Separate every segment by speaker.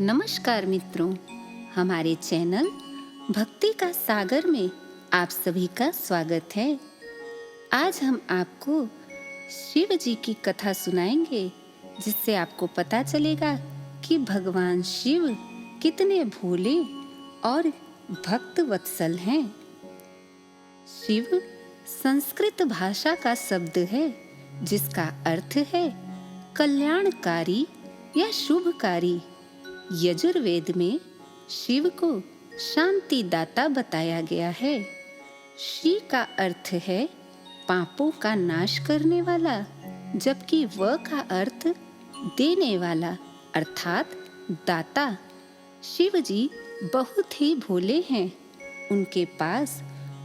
Speaker 1: नमस्कार मित्रों, हमारे चैनल भक्ति का सागर में आप सभी का स्वागत है। आज हम आपको शिव जी की कथा सुनाएंगे, जिससे आपको पता चलेगा कि भगवान शिव कितने भोले और भक्त वत्सल हैं। शिव संस्कृत भाषा का शब्द है, जिसका अर्थ है कल्याणकारी या शुभकारी। यजुर्वेद में शिव को शांति दाता बताया गया है। शी का अर्थ है पापों का नाश करने वाला, जबकि व का अर्थ देने वाला अर्थात दाता। शिव जी बहुत ही भोले हैं। उनके पास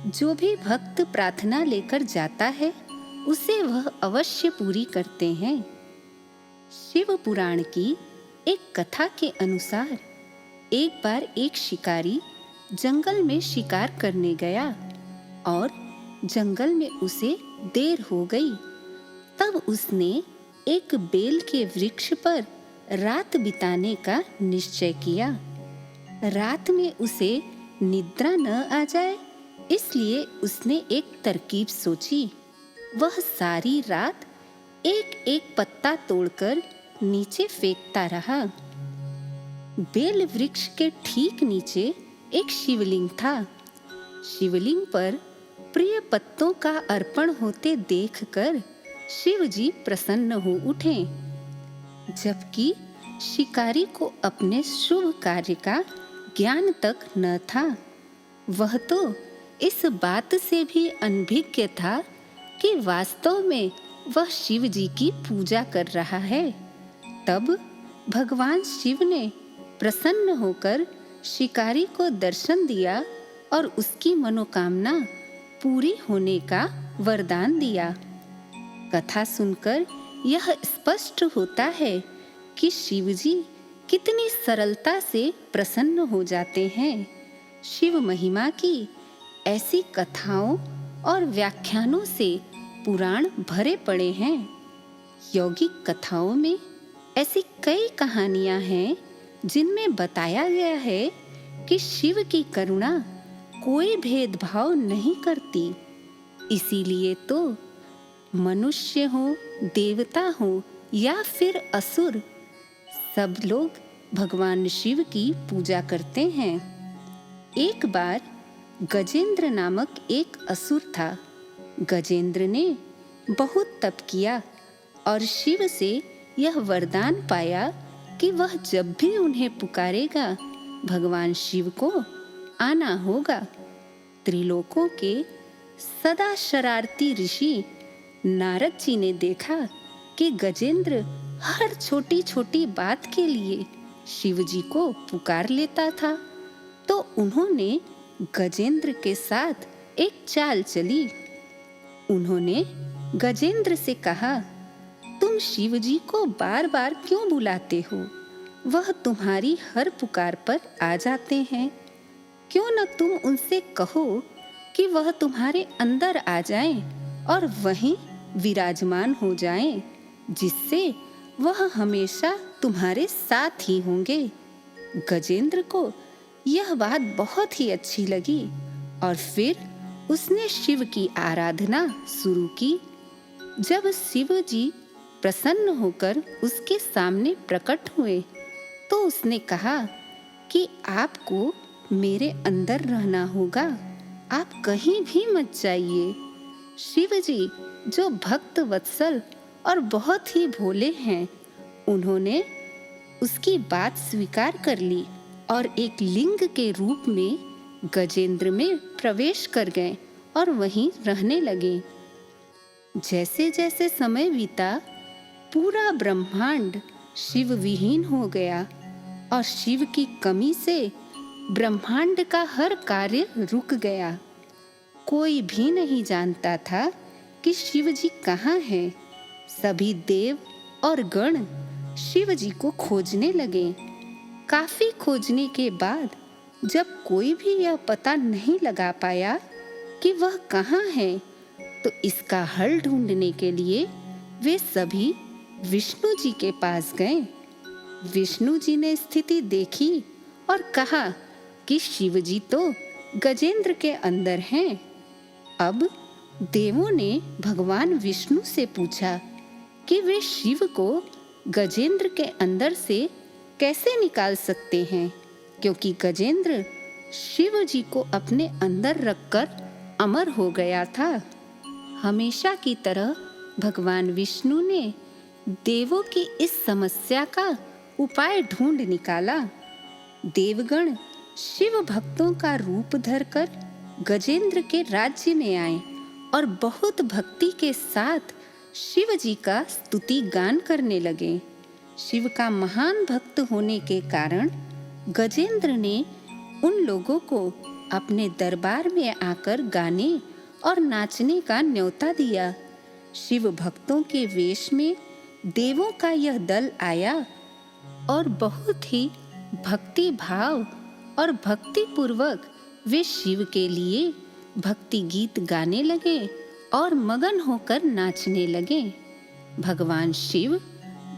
Speaker 1: जो भी भक्त प्रार्थना लेकर जाता है, उसे वह अवश्य पूरी करते हैं। शिव पुराण की एक कथा के अनुसार एक बार एक शिकारी जंगल में शिकार करने गया और जंगल में उसे देर हो गई। तब उसने एक बेल के वृक्ष पर रात बिताने का निश्चय किया। रात में उसे निद्रा न आ जाए, इसलिए उसने एक तरकीब सोची। वह सारी रात एक एक पत्ता तोड़कर नीचे फेंकता रहा। बेल वृक्ष के ठीक नीचे एक शिवलिंग था। शिवलिंग पर प्रिय पत्तों का अर्पण होते देखकर शिव जी प्रसन्न हो उठे, जबकि शिकारी को अपने शुभ कार्य का ज्ञान तक न था। वह तो इस बात से भी अनभिज्ञ था कि वास्तव में वह शिव जी की पूजा कर रहा है। तब भगवान शिव ने प्रसन्न होकर शिकारी को दर्शन दिया और उसकी मनोकामना पूरी होने का वरदान दिया। कथा सुनकर यह स्पष्ट होता है कि शिव जी कितनी सरलता से प्रसन्न हो जाते हैं। शिव महिमा की ऐसी कथाओं और व्याख्यानों से पुराण भरे पड़े हैं। यौगिक कथाओं में ऐसी कई कहानियां हैं जिनमें बताया गया है कि शिव की करुणा कोई भेदभाव नहीं करती। इसीलिए तो मनुष्य हो, देवता हो या फिर असुर, सब लोग भगवान शिव की पूजा करते हैं। एक बार गजेंद्र नामक एक असुर था। गजेंद्र ने बहुत तप किया और शिव से यह वरदान पाया कि वह जब भी उन्हें पुकारेगा, भगवान शिव को आना होगा। त्रिलोकों के सदा शरारती ऋषि नारद जी ने देखा कि गजेंद्र हर छोटी छोटी बात के लिए शिव जी को पुकार लेता था, तो उन्होंने गजेंद्र के साथ एक चाल चली। उन्होंने गजेंद्र से कहा, तुम शिव जी को बार बार क्यों बुलाते हो? वह तुम्हारी हर पुकार पर आ जाते हैं। क्यों न तुम उनसे कहो कि वह तुम्हारे अंदर आ जाएं और वहीं विराजमान हो जाएं, जिससे वह हमेशा तुम्हारे साथ ही होंगे। गजेंद्र को यह बात बहुत ही अच्छी लगी और फिर उसने शिव की आराधना शुरू की। जब शिव जी प्रसन्न होकर उसके सामने प्रकट हुए, तो उसने कहा कि आपको मेरे अंदर रहना होगा, आप कहीं भी मत जाइए। शिव जी जो भक्त वत्सल और बहुत ही भोले हैं, उन्होंने उसकी बात स्वीकार कर ली और एक लिंग के रूप में गजेंद्र में प्रवेश कर गए और वहीं रहने लगे। जैसे जैसे समय बीता, पूरा ब्रह्मांड शिव विहीन हो गया और शिव की कमी से ब्रह्मांड का हर कार्य रुक गया। कोई भी नहीं जानता था कि शिव जी कहाँ हैं। सभी देव और गण शिव जी को खोजने लगे। काफी खोजने के बाद जब कोई भी यह पता नहीं लगा पाया कि वह कहाँ है, तो इसका हल ढूंढने के लिए वे सभी विष्णु जी के पास गए। विष्णु जी ने स्थिति देखी और कहा कि शिव जी तो गजेंद्र के अंदर हैं। अब देवों ने भगवान विष्णु से पूछा कि वे शिव को गजेंद्र के अंदर से कैसे निकाल सकते हैं, क्योंकि गजेंद्र शिव जी को अपने अंदर रखकर अमर हो गया था। हमेशा की तरह भगवान विष्णु ने देवों की इस समस्या का उपाय ढूंढ निकाला। देवगण शिव भक्तों का रूप धरकर गजेंद्र के राज्य में आए और बहुत भक्ति के साथ शिव जी का स्तुति गान करने लगे। शिव का महान भक्त होने के कारण गजेंद्र ने उन लोगों को अपने दरबार में आकर गाने और नाचने का न्योता दिया। शिव भक्तों के वेश में देवों का यह दल आया और बहुत ही भक्ति भाव और भक्ति पूर्वक वे शिव के लिए भक्ति गीत गाने लगे और मगन होकर नाचने लगे। भगवान शिव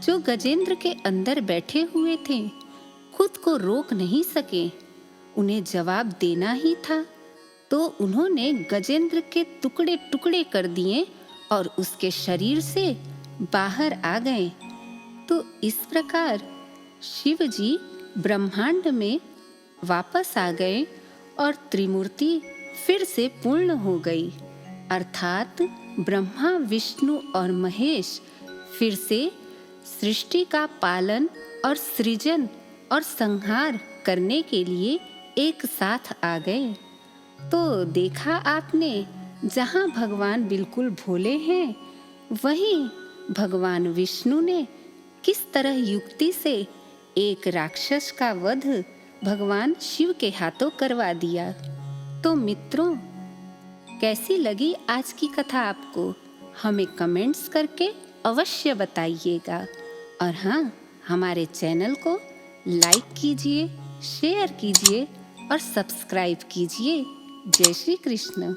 Speaker 1: जो गजेंद्र के अंदर बैठे हुए थे, खुद को रोक नहीं सके। उन्हें जवाब देना ही था, तो उन्होंने गजेंद्र के टुकड़े टुकड़े कर दिए और उसके शरीर से बाहर आ गए। तो इस प्रकार शिव जी ब्रह्मांड में वापस आ गए और त्रिमूर्ति फिर से पूर्ण हो गई, अर्थात ब्रह्मा विष्णु और महेश फिर से सृष्टि का पालन और सृजन और संहार करने के लिए एक साथ आ गए। तो देखा आपने, जहाँ भगवान बिल्कुल भोले हैं, वहीं भगवान विष्णु ने किस तरह युक्ति से एक राक्षस का वध भगवान शिव के हाथों करवा दिया। तो मित्रों, कैसी लगी आज की कथा आपको? हमें कमेंट्स करके अवश्य बताइएगा। और हाँ, हमारे चैनल को लाइक कीजिए, शेयर कीजिए और सब्सक्राइब कीजिए। जय श्री कृष्ण।